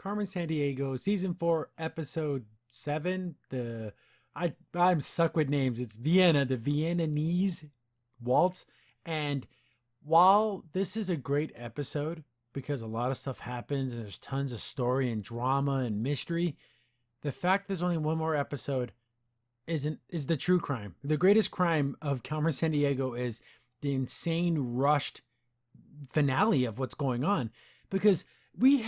Carmen Sandiego, season 4, episode 7. I'm stuck with names. It's Vienna, the Viennese Waltz. And while this is a great episode because a lot of stuff happens and there's tons of story and drama and mystery, the fact there's only one more episode is the true crime. The greatest crime of Carmen Sandiego is the insane rushed finale of what's going on, because we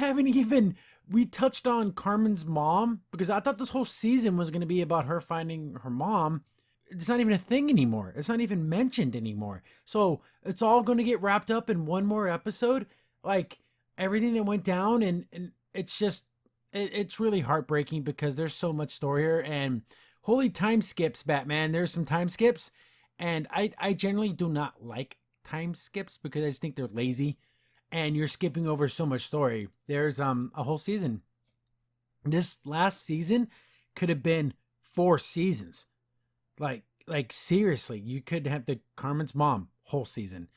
touched on Carmen's mom, because I thought this whole season was going to be about her finding her mom. It's not even a thing anymore. It's not even mentioned anymore. So it's all going to get wrapped up in one more episode, like everything that went down. And it's just, it's really heartbreaking because there's so much story here. And holy time skips, Batman. There's some time skips. And I generally do not like time skips because I just think they're lazy and you're skipping over so much story. There's a whole season. This last season could have been 4 seasons. Like seriously, you could have the Carmen's mom whole season.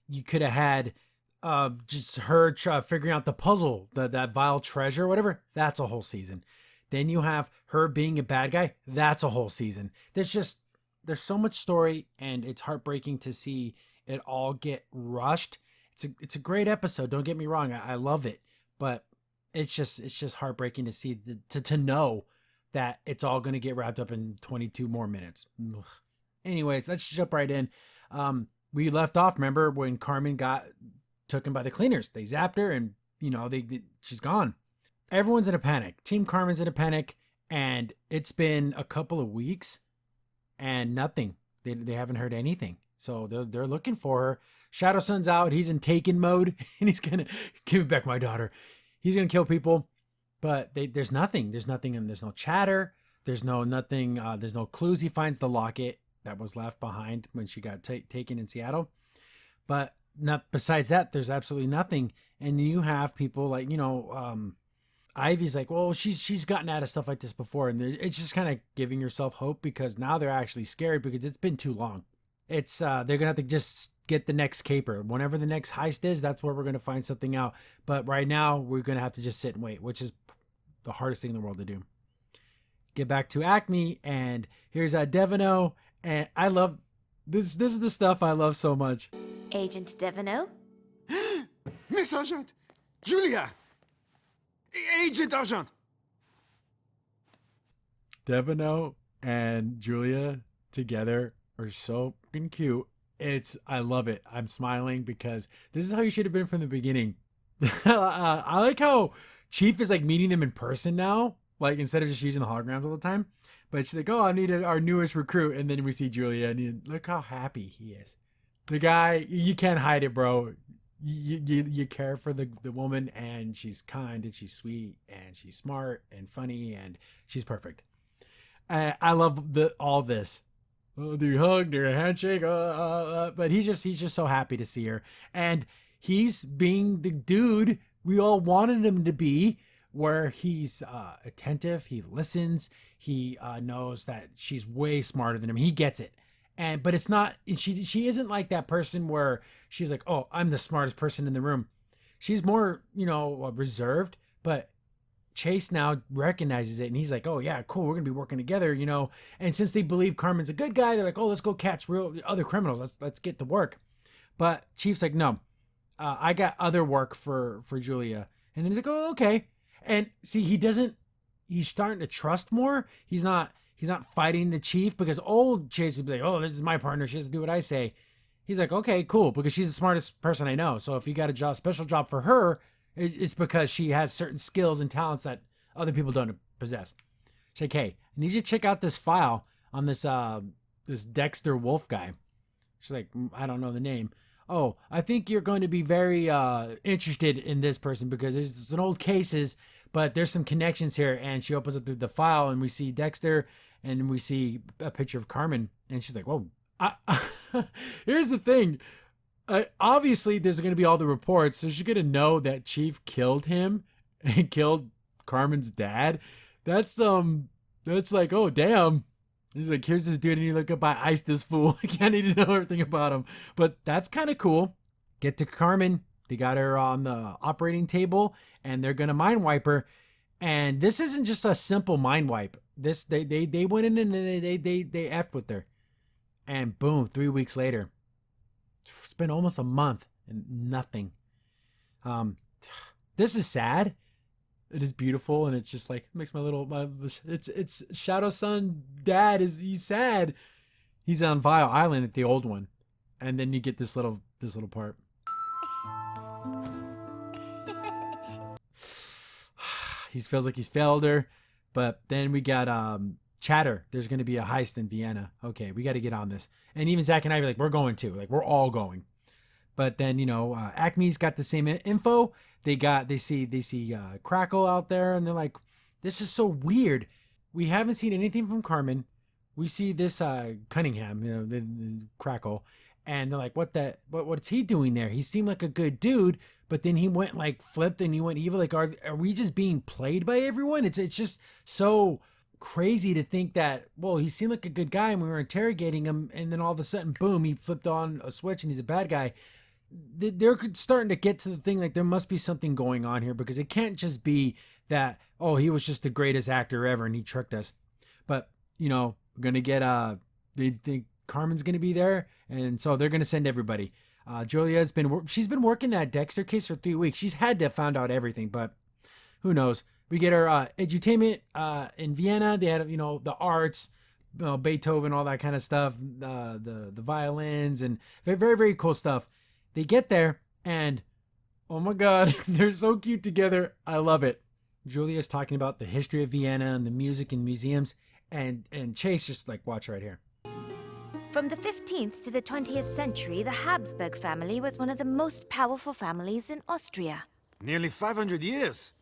You could have had just her figuring out the puzzle, that vile treasure, whatever. That's a whole season. Then you have her being a bad guy. That's a whole season. There's so much story, and it's heartbreaking to see it all get rushed. It's a great episode. Don't get me wrong. I love it, but it's just heartbreaking to see to know that it's all going to get wrapped up in 22 more minutes. Ugh. Anyways, let's jump right in. We left off, remember, when Carmen got taken by the cleaners. They zapped her and, she's gone. Everyone's in a panic. Team Carmen's in a panic, and it's been a couple of weeks and nothing. They haven't heard anything. So they're looking for her. Shadow Sun's out. He's in taken mode, and he's going to give back my daughter. He's going to kill people. But there's nothing. There's nothing, and there's no chatter. There's nothing. There's no clues. He finds the locket that was left behind when she got taken in Seattle. But not besides that, there's absolutely nothing. And you have people like, Ivy's like, well, she's gotten out of stuff like this before. And it's just kind of giving yourself hope because now they're actually scared because it's been too long. It's they're going to have to just get the next caper. Whenever the next heist is, that's where we're going to find something out. But right now, we're going to have to just sit and wait, which is the hardest thing in the world to do. Get back to Acme, and here's Devino, and I love this. This is the stuff I love so much. Agent Devino? Miss Argent! Julia! Agent Argent! Devino and Julia together are so freaking cute. I love it. I'm smiling because this is how you should have been from the beginning. I like how Chief is like meeting them in person now, like instead of just using the holograms all the time. But she's like, oh, I need our newest recruit. And then we see Julia and look how happy he is. The guy, you can't hide it, bro. You care for the woman, and she's kind and she's sweet and she's smart and funny and she's perfect. I love all this. Oh, do you hug? Do you handshake? But he's just so happy to see her. And he's being the dude we all wanted him to be, where he's attentive, he listens, he knows that she's way smarter than him. He gets it. But it's not, she isn't like that person where she's like, oh, I'm the smartest person in the room. She's more, reserved, but Chase now recognizes it, and he's like, oh yeah, cool, we're gonna be working together, and since they believe Carmen's a good guy, they're like, oh, let's go catch real other criminals, let's get to work. But Chief's like, no, I got other work for Julia. And then he's like, oh, okay. And see, he's starting to trust more. He's not fighting the Chief, because old Chase would be like, oh, this is my partner, she has to do what I say. He's like, okay, cool, because she's the smartest person I know. So if you got a special job for her, it's because she has certain skills and talents that other people don't possess. She's like, hey, I need you to check out this file on this Dexter Wolf guy. She's like, I don't know the name. Oh, I think you're going to be very interested in this person because there's some old cases, but there's some connections here. And she opens up the file, and we see Dexter, and we see a picture of Carmen. And she's like, whoa. Here's the thing. Obviously, there's going to be all the reports, so she's going to know that Chief killed him and killed Carmen's dad. That's like, oh, damn. He's like, here's this dude, and you look up, I iced this fool. I can't even know everything about him. But that's kind of cool. Get to Carmen. They got her on the operating table, and they're gonna mind wipe her. And this isn't just a simple mind wipe. This they went in and they effed with her, and boom, 3 weeks later, it's been almost a month and nothing. This is sad. It is beautiful, and it's just like makes it's Shadow's son dad he's sad. He's on Vile Island at the old one, and then you get this little part. He feels like he's failed her, but then we got chatter. There's going to be a heist in Vienna. Okay, we got to get on this. And even Zach and I are like, we're going to. Like, we're all going. But then, Acme's got the same info. They see Crackle out there, and they're like, this is so weird. We haven't seen anything from Carmen. We see this Cunningham, the Crackle, and they're like, what's he doing there? He seemed like a good dude, but then he went like flipped and he went evil. Like, are we just being played by everyone? It's just so crazy to think that, well, he seemed like a good guy and we were interrogating him, and then all of a sudden, boom, he flipped on a switch and he's a bad guy. They're starting to get to the thing, like there must be something going on here, because it can't just be that, oh, he was just the greatest actor ever and he tricked us. But, we're going to get, they think Carmen's going to be there, and so they're going to send everybody. Julia's she's been working that Dexter case for 3 weeks. She's had to have found out everything, but who knows? We get our edutainment in Vienna. They had, the arts, Beethoven, all that kind of stuff, the violins, and very, very, very cool stuff. They get there, and oh my God, they're so cute together. I love it. Julia's talking about the history of Vienna and the music and museums, and Chase just like, watch right here. From the 15th to the 20th century, the Habsburg family was one of the most powerful families in Austria. Nearly 500 years.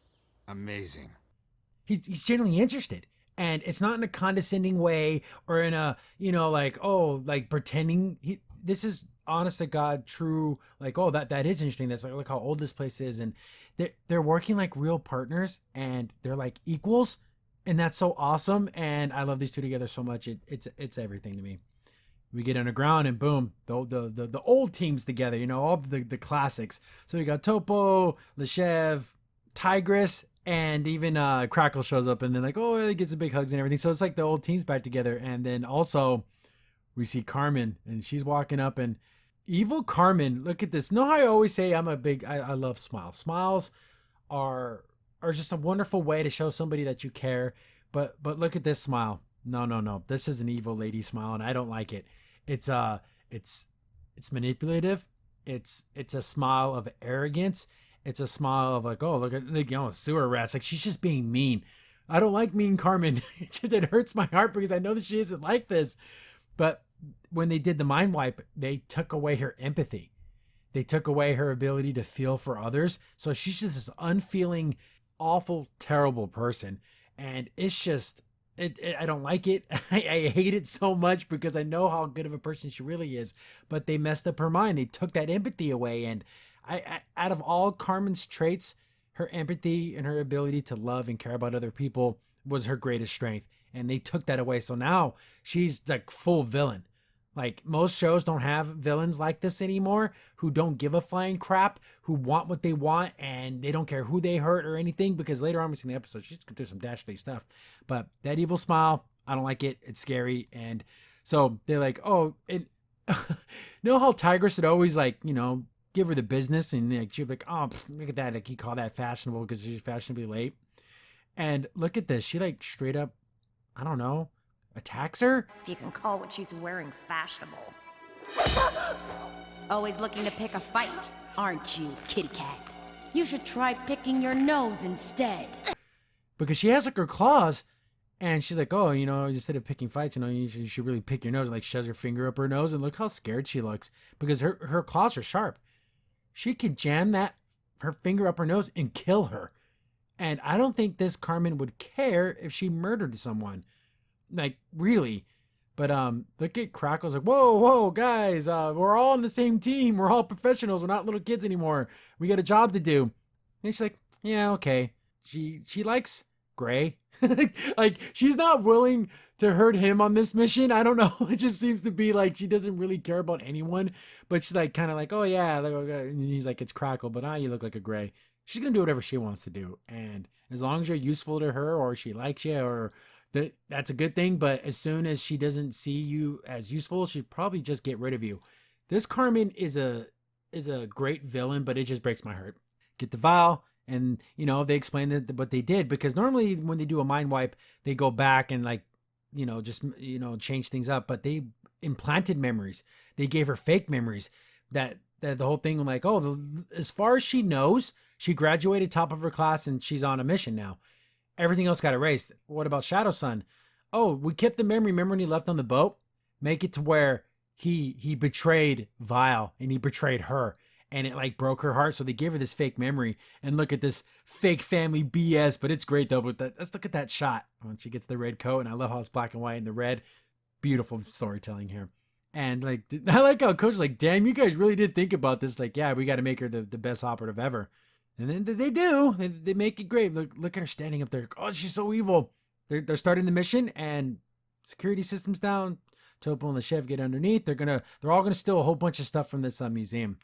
Amazing. He's genuinely interested. And it's not in a condescending way or in a, pretending. This is honest to God, true, like, oh, that is interesting. That's like how old this place is. And they're working like real partners, and they're like equals. And that's so awesome. And I love these two together so much. It's everything to me. We get underground, and boom, the old teams together, all the classics. So we got Topo, Leshev, Tigress, and even Crackle shows up, and then like, oh, he gets some big hugs and everything. So it's like the old teams back together. And then also we see Carmen, and she's walking up, and evil Carmen, look at this. Know how I always say I love smiles. Smiles are just a wonderful way to show somebody that you care. But look at this smile. No. This is an evil lady smile, and I don't like it. It's manipulative. It's a smile of arrogance. It's a smile of like, oh, look at sewer rats. Like, she's just being mean. I don't like mean Carmen. It hurts my heart because I know that she isn't like this. But when they did the mind wipe, they took away her empathy. They took away her ability to feel for others. So she's just this unfeeling, awful, terrible person. And it's just, I don't like it. I hate it so much because I know how good of a person she really is. But they messed up her mind. They took that empathy away. And I out of all Carmen's traits, her empathy and her ability to love and care about other people was her greatest strength. And they took that away. So now she's like full villain. Like, most shows don't have villains like this anymore, who don't give a flying crap, who want what they want, and they don't care who they hurt or anything, because later on in the episode, she's going through some dastardly stuff. But that evil smile, I don't like it. It's scary. And so they're like, oh, know how Tigress would always, like, give her the business, and like she'd be like, oh, look at that. Like, he called that fashionable because she's fashionably late. And look at this. She, like, straight up, I don't know, attacks her? If you can call what she's wearing fashionable. Always looking to pick a fight, aren't you, kitty cat? You should try picking your nose instead. Because she has like her claws, and she's like, oh, instead of picking fights, you should really pick your nose. And like shoves her finger up her nose, and look how scared she looks, because her claws are sharp. She could jam her finger up her nose and kill her. And I don't think this Carmen would care if she murdered someone. Like, really. But look at Crackle's like, whoa, guys, we're all on the same team. We're all professionals. We're not little kids anymore. We got a job to do. And she's like, yeah, okay. She likes gray. Like, she's not willing to hurt him on this mission. I don't know. It just seems to be like she doesn't really care about anyone. But she's like, kind of like, oh yeah. And he's like, it's Crackle, but you look like a gray. She's going to do whatever she wants to do. And as long as you're useful to her or she likes you or that's a good thing. But as soon as she doesn't see you as useful, she'd probably just get rid of you. This Carmen is a great villain, but it just breaks my heart. Get the vial, and they explain what they did, because normally when they do a mind wipe, they go back and just change things up, but they implanted memories. They gave her fake memories. That the whole thing, like, as far as she knows, she graduated top of her class and she's on a mission now. Everything else got erased. What about Shadow Son? Oh, we kept the memory. Remember when he left on the boat? Make it to where he betrayed Vile and he betrayed her, and it like broke her heart. So they gave her this fake memory, and look at this fake family BS, but it's great though. But let's look at that shot when she gets the red coat, and I love how it's black and white and the red. Beautiful storytelling here. And like, I like how Coach like, damn, you guys really did think about this. Like, yeah, we got to make her the best operative ever. And then they do. They make it great. Look at her standing up there. Oh, she's so evil. They're starting the mission, and security system's down. Topo and the chef get underneath. They're all gonna steal a whole bunch of stuff from this museum.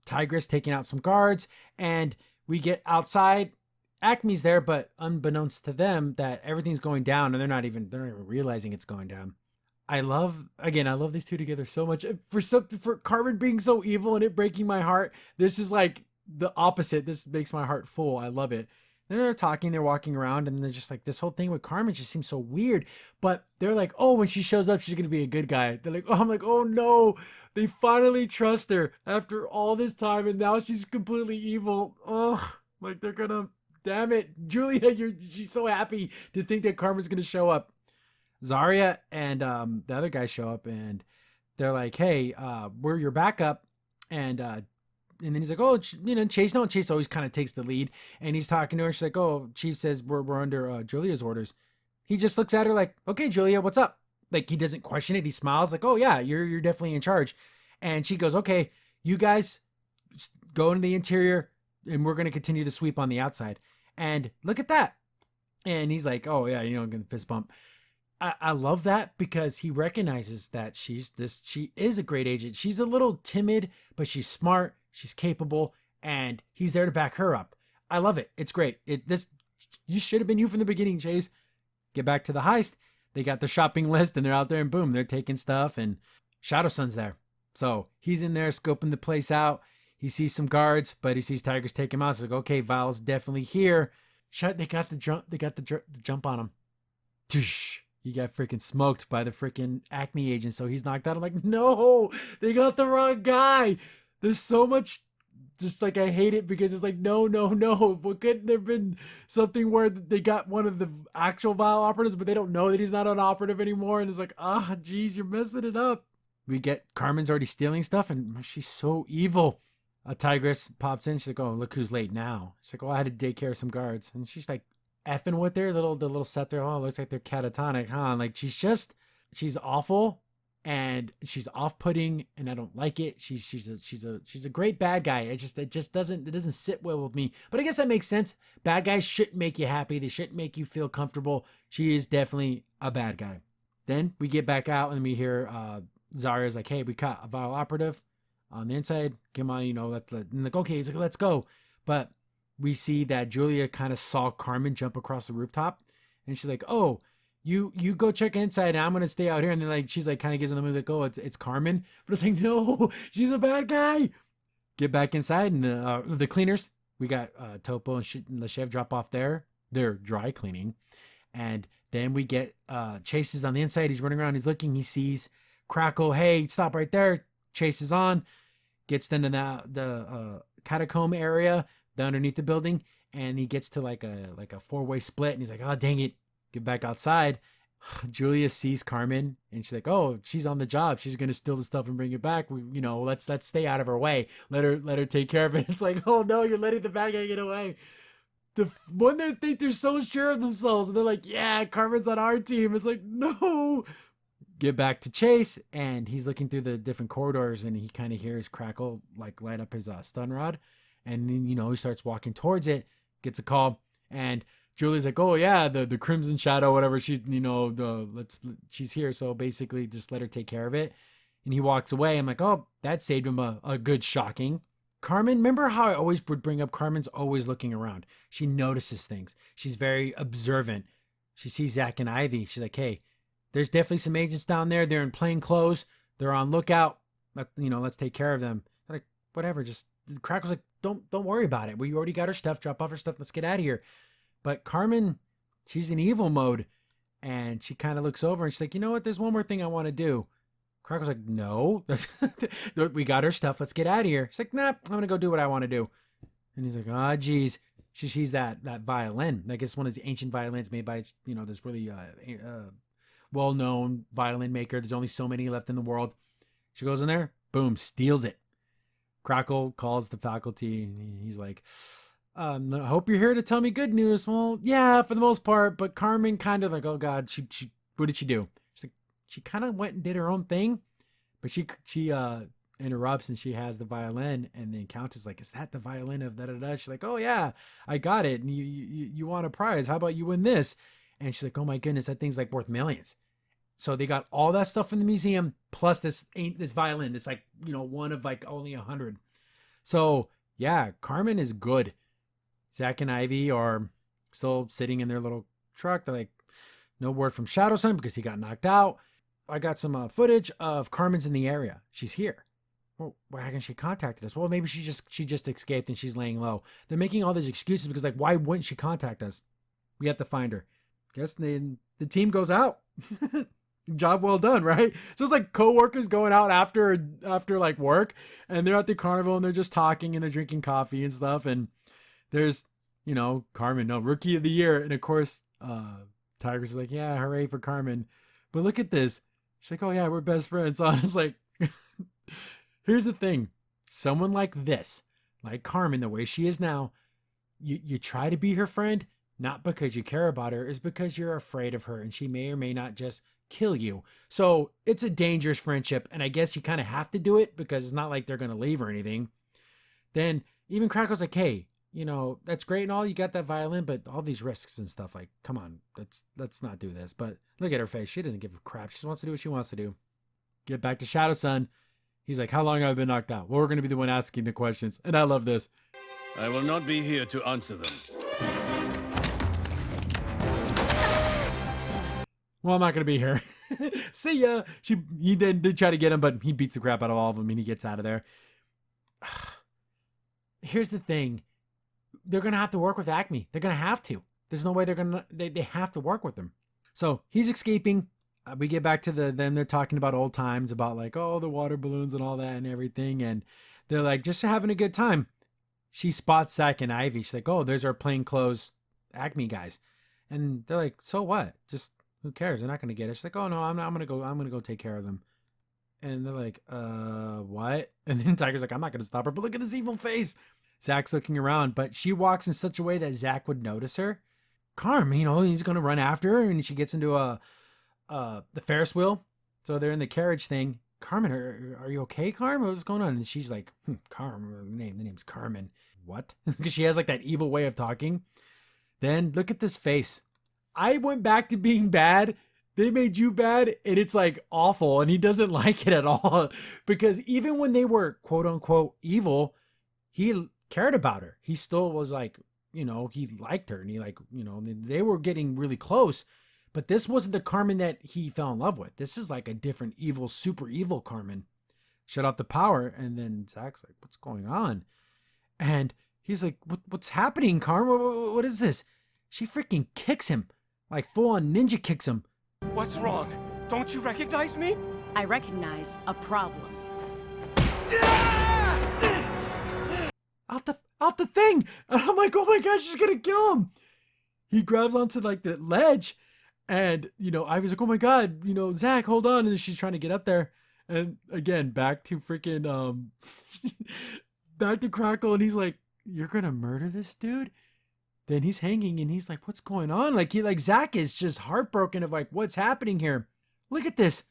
Tigress taking out some guards, and we get outside. Acme's there, but unbeknownst to them, that everything's going down, and they're not even realizing it's going down. I love these two together so much. For Carmen being so evil and it breaking my heart, this is like the opposite. This makes my heart full. I love it. Then they're talking, they're walking around, and they're just like, this whole thing with Carmen just seems so weird. But they're like, oh, when she shows up, she's going to be a good guy. They're like, oh, I'm like, oh no, they finally trust her after all this time, and now she's completely evil. Oh, like they're going to, damn it. Julia, she's so happy to think that Carmen's going to show up. Zarya and the other guys show up, and they're like, hey, we're your backup. And then he's like, oh, Chase. No, Chase always kind of takes the lead. And he's talking to her. She's like, oh, Chief says we're under Julia's orders. He just looks at her like, okay, Julia, what's up? Like, he doesn't question it. He smiles like, oh, yeah, you're definitely in charge. And she goes, okay, you guys go into the interior, and we're going to continue to sweep on the outside. And look at that. And he's like, oh, yeah, going to fist bump. I love that, because he recognizes that she is a great agent. She's a little timid, but she's smart. She's capable, and he's there to back her up. I love it. It's great. You should have been you from the beginning, Chase. Get back to the heist. They got their shopping list, and they're out there, and boom, they're taking stuff, and Shadow Son's there. So he's in there scoping the place out. He sees some guards, but he sees Tigers take him out. So he's like, okay, Vile's definitely here. They got the jump on him. Tush. He got freaking smoked by the freaking Acme agent, so he's knocked out. I'm like, no, they got the wrong guy. There's so much, just like, I hate it, because it's like, no. What couldn't there have been something where they got one of the actual Vile operatives, but they don't know that he's not an operative anymore? And it's like, geez, you're messing it up. We get Carmen's already stealing stuff, and she's so evil. A Tigress pops in. She's like, oh, look who's late now. She's like, oh, I had to take care of some guards. And she's like, effing with her, the little scepter. Oh, looks like they're catatonic, huh? Like, she's awful. And she's off-putting, and I don't like it. She's a great bad guy. It just doesn't sit well with me. But I guess that makes sense. Bad guys shouldn't make you happy. They shouldn't make you feel comfortable. She is definitely a bad guy. Then we get back out, and we hear Zarya's like, hey, we caught a Vile operative on the inside. Come on, and like, okay, he's like, let's go. But we see that Julia kind of saw Carmen jump across the rooftop, and she's like, oh, You go check inside, and I'm gonna stay out here. And then like she's like kind of gives them the move like, oh, it's Carmen, but it's like, no, she's a bad guy. Get back inside, and the cleaners, we got Topo and the chef drop off there. They're dry cleaning, and then we get Chase is on the inside. He's running around. He's looking. He sees Crackle. Hey, stop right there. Chase is on. Gets into the catacomb area down underneath the building, and he gets to like a 4-way split, and he's like, oh, dang it. Get back outside. Julia sees Carmen, and she's like, oh, she's on the job. She's going to steal the stuff and bring it back. Let's stay out of her way. Let her take care of it. It's like, oh no, you're letting the bad guy get away. When they think they're so sure of themselves, and they're like, yeah, Carmen's on our team. It's like, no. Get back to Chase, and he's looking through the different corridors, and he kind of hears Crackle like light up his stun rod, and then, he starts walking towards it, gets a call, and Julie's like, oh yeah, the Crimson Shadow, whatever. She's, she's here. So basically just let her take care of it. And he walks away. I'm like, oh, that saved him a good shocking. Carmen, remember how I always would bring up Carmen's always looking around. She notices things. She's very observant. She sees Zach and Ivy. She's like, hey, there's definitely some agents down there. They're in plain clothes. They're on lookout. Let's take care of them. They're like, whatever. Just Crackle's like, don't worry about it. We already got her stuff. Drop off her stuff. Let's get out of here. But Carmen, she's in evil mode. And she kind of looks over and she's like, you know what? There's one more thing I want to do. Crackle's like, no. We got her stuff. Let's get out of here. She's like, nah, I'm going to go do what I want to do. And he's like, oh, geez. She sees that violin. Like it's one of these ancient violins made by, this really well-known violin maker. There's only so many left in the world. She goes in there, boom, steals it. Crackle calls the faculty. And he's like, I hope you're here to tell me good news. Well, yeah, for the most part. But Carmen kind of like, oh, God, she what did she do? She's like, she kind of went and did her own thing. But she interrupts and she has the violin. And the Countess is like, is that the violin of da-da-da? She's like, oh, yeah, I got it. And you want a prize. How about you win this? And she's like, oh, my goodness, that thing's like worth millions. So they got all that stuff in the museum, plus this violin. It's like, one of like only 100. So yeah, Carmen is good. Zach and Ivy are still sitting in their little truck. They're like, no word from Shadowsun because he got knocked out. I got some footage of Carmen's in the area. She's here. Well, why hasn't she contacted us? Well, maybe she just escaped and she's laying low. They're making all these excuses because like, why wouldn't she contact us? We have to find her. Guess the team goes out. Job well done, right? So it's like co-workers going out after like work, and they're at the carnival and they're just talking and they're drinking coffee and stuff. And there's, Carmen, rookie of the year. And of course, Tiger's like, yeah, hooray for Carmen. But look at this. She's like, oh yeah, we're best friends. So I was like, here's the thing. Someone like this, like Carmen, the way she is now, you try to be her friend, not because you care about her, is because you're afraid of her and she may or may not just kill you. So it's a dangerous friendship, and I guess you kind of have to do it because it's not like they're going to leave or anything. Then even Crackle's like, hey, that's great and all, you got that violin, but all these risks and stuff, like, come on, let's not do this. But look at her face. She doesn't give a crap. She just wants to do what she wants to do. Get back to Shadowsun. He's like, how long have I been knocked out? Well, we're going to be the one asking the questions. And I love this. I will not be here to answer them. Well, I'm not going to be here. See ya. He did try to get him, but he beats the crap out of all of them and he gets out of there. Here's the thing. They're going to have to work with Acme. They're going to have to. There's no way they have to work with them. So he's escaping. We get back to them. They're talking about old times, about like, oh, the water balloons and all that and everything. And they're like, just having a good time. She spots Zach and Ivy. She's like, oh, there's our plainclothes Acme guys. And they're like, so what? Just, who cares? They're not going to get it. She's like, oh no, I'm going to go take care of them. And they're like, what? And then Tiger's like, I'm not going to stop her, but look at this evil face. Zach's looking around, but she walks in such a way that Zach would notice her. Carmen, he's going to run after her, and she gets into the Ferris wheel. So they're in the carriage thing. Carmen, are you okay, Carmen? What's going on? And she's like, Carmen, the name's Carmen. What? Because she has like that evil way of talking. Then look at this face. I went back to being bad. They made you bad, and it's like awful, and he doesn't like it at all. Because even when they were quote unquote evil, he cared about her. He still was like, he liked her, and he like, they were getting really close. But this wasn't the Carmen that he fell in love with. This is like a different evil, super evil Carmen. Shut off the power, and then Zach's like, what's going on? And he's like, what's happening, Carmen? What is this? She freaking kicks him. Like full-on ninja kicks him. What's wrong? Don't you recognize me? I recognize a problem. Out the thing! And I'm like, oh my gosh, she's gonna kill him! He grabs onto like the ledge, and Ivy's like, oh my god, Zach, hold on, and she's trying to get up there. And again, back to freaking back to Crackle, and he's like, you're gonna murder this dude? Then he's hanging, and he's like, what's going on? Like Zach is just heartbroken of like, what's happening here? Look at this.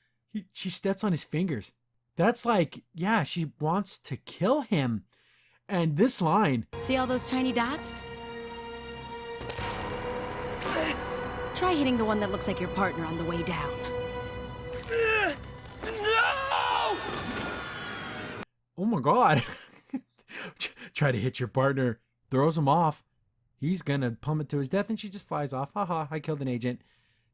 She steps on his fingers. That's like, yeah, she wants to kill him. And this line. See all those tiny dots? Try hitting the one that looks like your partner on the way down. No! Oh my god. Try to hit your partner. Throws him off. He's gonna plummet to his death and she just flies off. Haha, I killed an agent.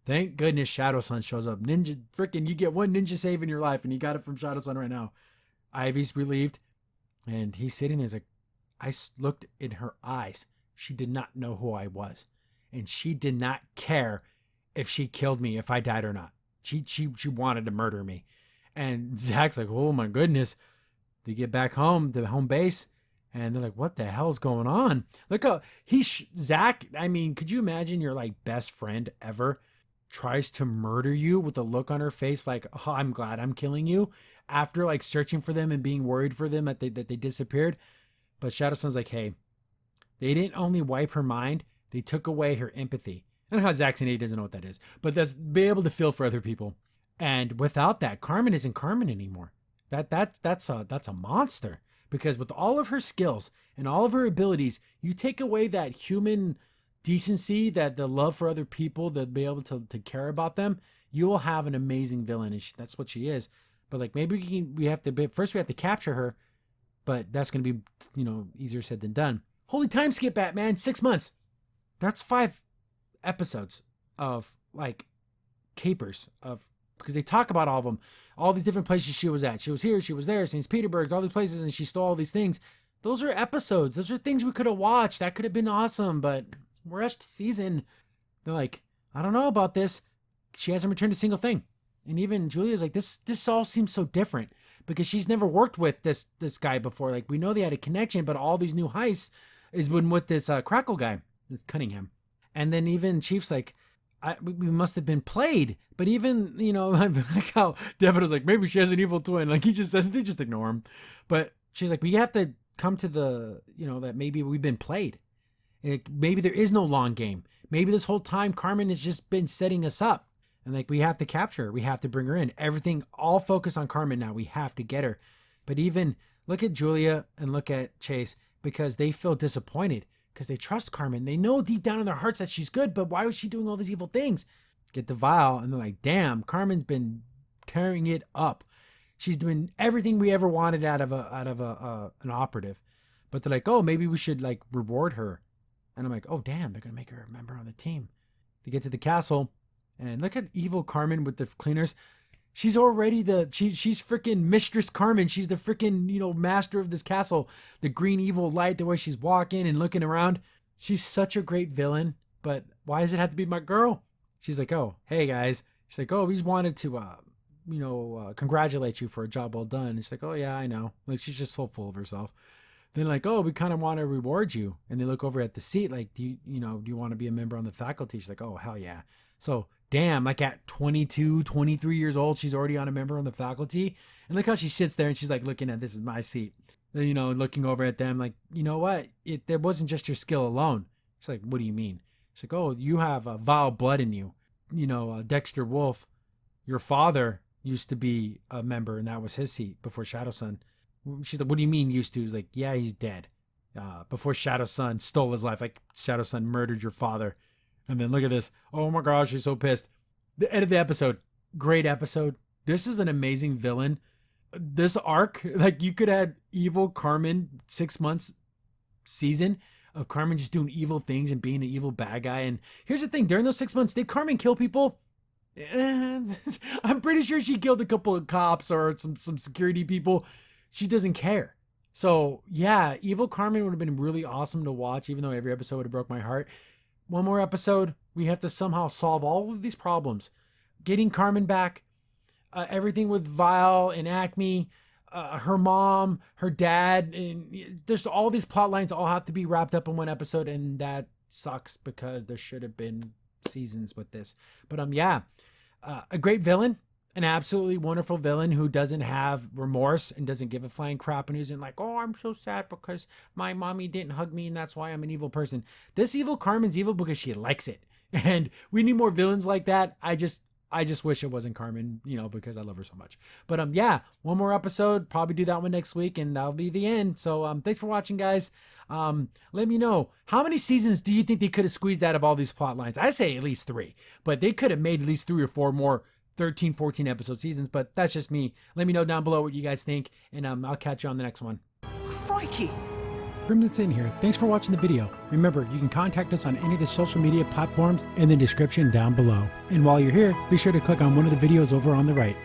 Thank goodness Shadow Sun shows up. Ninja, freaking, you get one ninja save in your life and you got it from Shadow Sun right now. Ivy's relieved. And he's sitting there. He's like, I looked in her eyes. She did not know who I was. And she did not care if she killed me, if I died or not. She wanted to murder me. And Zach's like, oh my goodness. They get back home, to home base. And they're like, what the hell's going on? Look how Zach, I mean, could you imagine your like best friend ever tries to murder you with a look on her face like, oh, I'm glad I'm killing you, after like searching for them and being worried for them that they disappeared. But Shadow Sun's like, hey, they didn't only wipe her mind, they took away her empathy. I don't know how Zach's an idiot, doesn't know what that is, but that's be able to feel for other people. And without that, Carmen isn't Carmen anymore. That's a monster. Because with all of her skills and all of her abilities, you take away that human decency, that the love for other people, that be able to care about them, you will have an amazing villain. And that's what she is. But like maybe we have to capture her, but that's going to be, easier said than done. Holy time skip, Batman, 6 months. That's 5 episodes of like capers of, because they talk about all of them, all these different places she was at. She was here, she was there, St. Petersburg, all these places, and she stole all these things. Those are episodes. Those are things we could have watched. That could have been awesome, but rushed season. They're like, I don't know about this. She hasn't returned a single thing. And even Julia's like, this all seems so different because she's never worked with this guy before. Like, we know they had a connection, but all these new heists is been with this Crackle guy, this Cunningham. And then even Chief's like, we must have been played. But even, like how Devin was like, maybe she has an evil twin. Like he just says, they just ignore him. But she's like, we have to come to the, that maybe we've been played. Maybe there is no long game. Maybe this whole time Carmen has just been setting us up. And like, we have to capture her. We have to bring her in. Everything, all focus on Carmen now. We have to get her. But even look at Julia and look at Chase because they feel disappointed. Because they trust Carmen. They know deep down in their hearts that she's good, but why was she doing all these evil things? Get the vial, and they're like, damn, Carmen's been tearing it up. She's doing everything we ever wanted out of an operative. But they're like, oh, maybe we should like reward her. And I'm like, oh, damn, they're going to make her a member on the team. They get to the castle, and look at evil Carmen with the cleaners. She's already she's freaking Mistress Carmen. She's the freaking, master of this castle. The green evil light, the way she's walking and looking around. She's such a great villain, but why does it have to be my girl? She's like, oh, hey guys. She's like, oh, we just wanted to, congratulate you for a job well done. And she's like, oh yeah, I know. Like she's just so full of herself. Then like, oh, we kind of want to reward you. And they look over at the seat like, do you want to be a member on the faculty? She's like, oh, hell yeah. So damn, like at 22, 23 years old, she's already on a member on the faculty. And look how she sits there and she's like looking at, this is my seat. Then, looking over at them like, you know what? There wasn't just your skill alone. She's like, what do you mean? She's like, oh, you have vile blood in you. Dexter Wolf, your father used to be a member and that was his seat before Shadow Sun. She's like, what do you mean used to? He's like, yeah, he's dead. Before Shadow Sun stole his life, like Shadow Sun murdered your father. And then look at this. Oh my gosh, she's so pissed. The end of the episode. Great episode. This is an amazing villain. This arc, like you could have evil Carmen 6 months season of Carmen just doing evil things and being an evil bad guy. And here's the thing. During those 6 months, did Carmen kill people? I'm pretty sure she killed a couple of cops or some security people. She doesn't care. So yeah, evil Carmen would have been really awesome to watch, even though every episode would have broke my heart. One more episode, we have to somehow solve all of these problems. Getting Carmen back, everything with Vile and Acme, her mom, her dad, and there's all these plot lines all have to be wrapped up in one episode, and that sucks because there should have been seasons with this. But a great villain, an absolutely wonderful villain who doesn't have remorse and doesn't give a flying crap and isn't like, oh, I'm so sad because my mommy didn't hug me and that's why I'm an evil person. This evil Carmen's evil because she likes it. And we need more villains like that. I just wish it wasn't Carmen, because I love her so much. But yeah, one more episode, probably do that one next week, and that'll be the end. So thanks for watching, guys. Let me know, how many seasons do you think they could have squeezed out of all these plot lines? I say at least 3, but they could have made at least 3 or 4 more 13, 14 episode seasons, but that's just me. Let me know down below what you guys think, and I'll catch you on the next one. Crikey! Crimson Sin here. Thanks for watching the video. Remember, you can contact us on any of the social media platforms in the description down below. And while you're here, be sure to click on one of the videos over on the right.